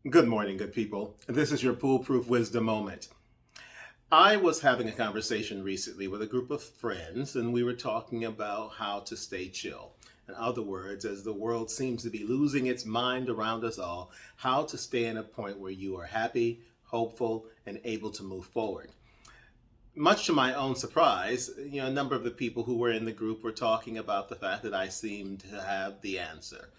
Good morning, good people. This is your Poolproof Wisdom Moment. I was having a conversation recently with a group of friends, and we were talking about how to stay chill. In other words, as the world seems to be losing its mind around us all, how to stay in a point where you are happy, hopeful, and able to move forward. Much to my own surprise, a number of the people who were in the group were talking about the fact that I seemed to have the answer.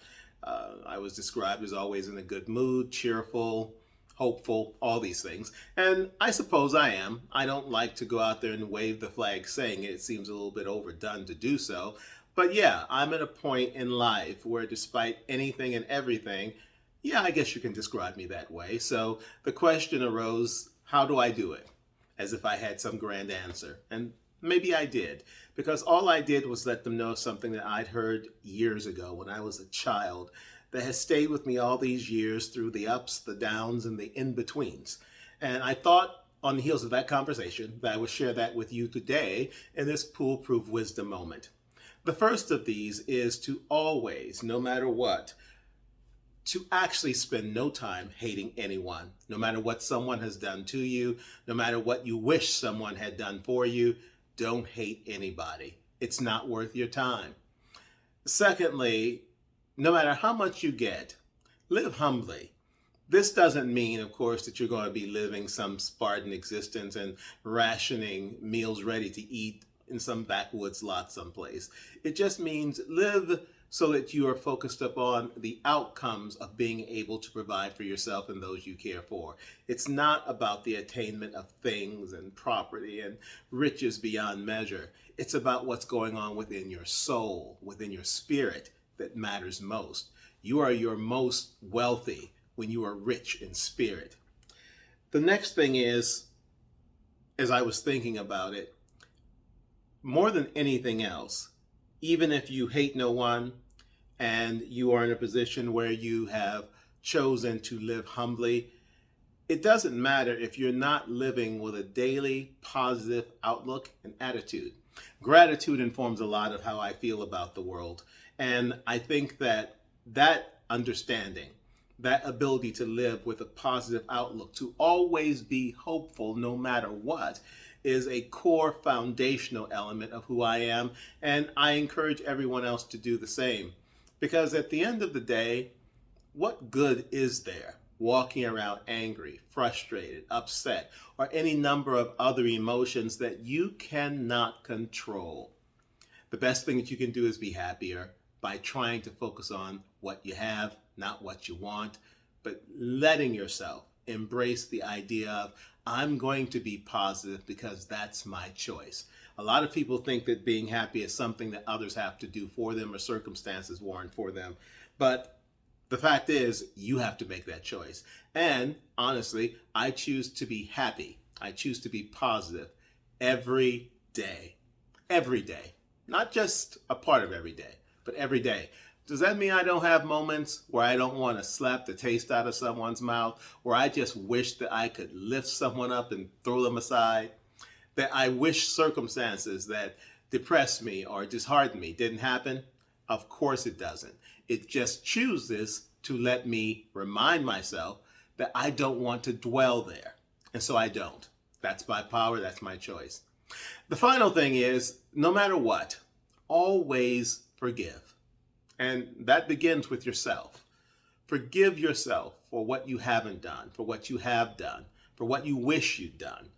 I was described as always in a good mood, cheerful, hopeful, all these things. And I suppose I am. I don't like to go out there and wave the flag saying it. It seems a little bit overdone to do so. But yeah, I'm at a point in life where despite anything and everything, yeah, I guess you can describe me that way. So the question arose, how do I do it? As if I had some grand answer. And maybe I did, because all I did was let them know something that I'd heard years ago when I was a child that has stayed with me all these years through the ups, the downs, and the in-betweens. And I thought on the heels of that conversation that I would share that with you today in this Pool-Proof Wisdom Moment. The first of these is to always, no matter what, to actually spend no time hating anyone, no matter what someone has done to you, no matter what you wish someone had done for you. Don't hate anybody. It's not worth your time. Secondly, no matter how much you get, live humbly. This doesn't mean, of course, that you're going to be living some Spartan existence and rationing meals ready to eat in some backwoods lot someplace. It just means live so that you are focused upon the outcomes of being able to provide for yourself and those you care for. It's not about the attainment of things and property and riches beyond measure. It's about what's going on within your soul, within your spirit, that matters most. You are your most wealthy when you are rich in spirit. The next thing is, as I was thinking about it, more than anything else, even if you hate no one and you are in a position where you have chosen to live humbly, it doesn't matter if you're not living with a daily positive outlook and attitude. Gratitude informs a lot of how I feel about the world. And I think that understanding, that ability to live with a positive outlook, to always be hopeful no matter what, is a core foundational element of who I am, and I encourage everyone else to do the same. Because at the end of the day, what good is there walking around angry, frustrated, upset, or any number of other emotions that you cannot control? The best thing that you can do is be happier by trying to focus on what you have, not what you want, but letting yourself embrace the idea of, I'm going to be positive because that's my choice. A lot of people think that being happy is something that others have to do for them or circumstances warrant for them. But the fact is, you have to make that choice. And honestly, I choose to be happy. I choose to be positive every day. Every day. Not just a part of every day, but every day. Does that mean I don't have moments where I don't want to slap the taste out of someone's mouth, where I just wish that I could lift someone up and throw them aside? That I wish circumstances that depressed me or disheartened me didn't happen? Of course it doesn't. It just chooses to let me remind myself that I don't want to dwell there. And so I don't. That's my power, that's my choice. The final thing is, no matter what, always forgive. And that begins with yourself. Forgive yourself for what you haven't done, for what you have done, for what you wish you'd done.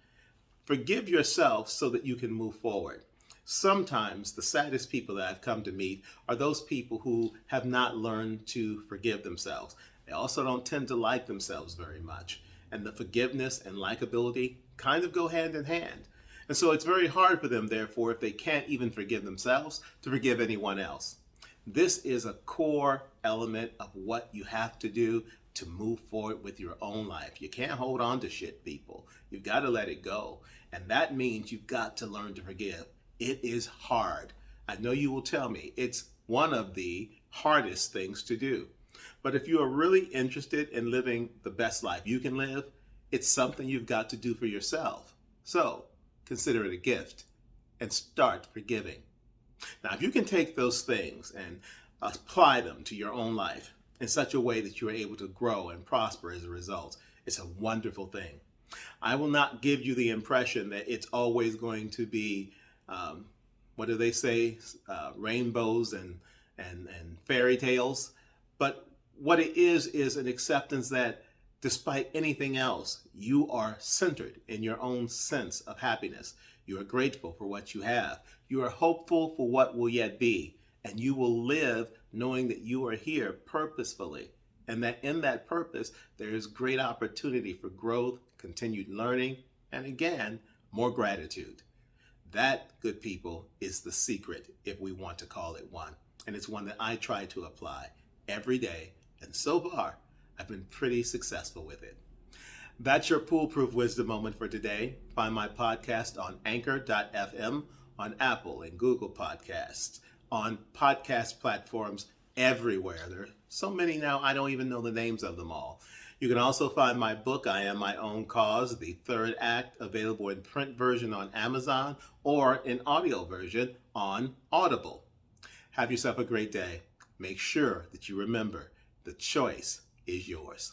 Forgive yourself so that you can move forward. Sometimes the saddest people that I've come to meet are those people who have not learned to forgive themselves. They also don't tend to like themselves very much. And the forgiveness and likability kind of go hand in hand. And so it's very hard for them, therefore, if they can't even forgive themselves, to forgive anyone else. This is a core element of what you have to do to move forward with your own life. You can't hold on to shit, people. You've got to let it go. And that means you've got to learn to forgive. It is hard. I know you will tell me it's one of the hardest things to do. But if you are really interested in living the best life you can live, it's something you've got to do for yourself. So consider it a gift and start forgiving. Now, if you can take those things and apply them to your own life, in such a way that you are able to grow and prosper as a result. It's a wonderful thing. I will not give you the impression that it's always going to be, what do they say, rainbows and fairy tales. But what it is an acceptance that despite anything else, you are centered in your own sense of happiness. You are grateful for what you have. You are hopeful for what will yet be. And you will live knowing that you are here purposefully. And that in that purpose, there is great opportunity for growth, continued learning, and again, more gratitude. That, good people, is the secret, if we want to call it one. And it's one that I try to apply every day. And so far, I've been pretty successful with it. That's your Poolproof Wisdom Moment for today. Find my podcast on anchor.fm, on Apple and Google Podcasts, on podcast platforms everywhere. There are so many now, I don't even know the names of them all. You can also find my book, I Am My Own Cause, the third act, available in print version on Amazon or in audio version on Audible. Have yourself a great day. Make sure that you remember the choice is yours.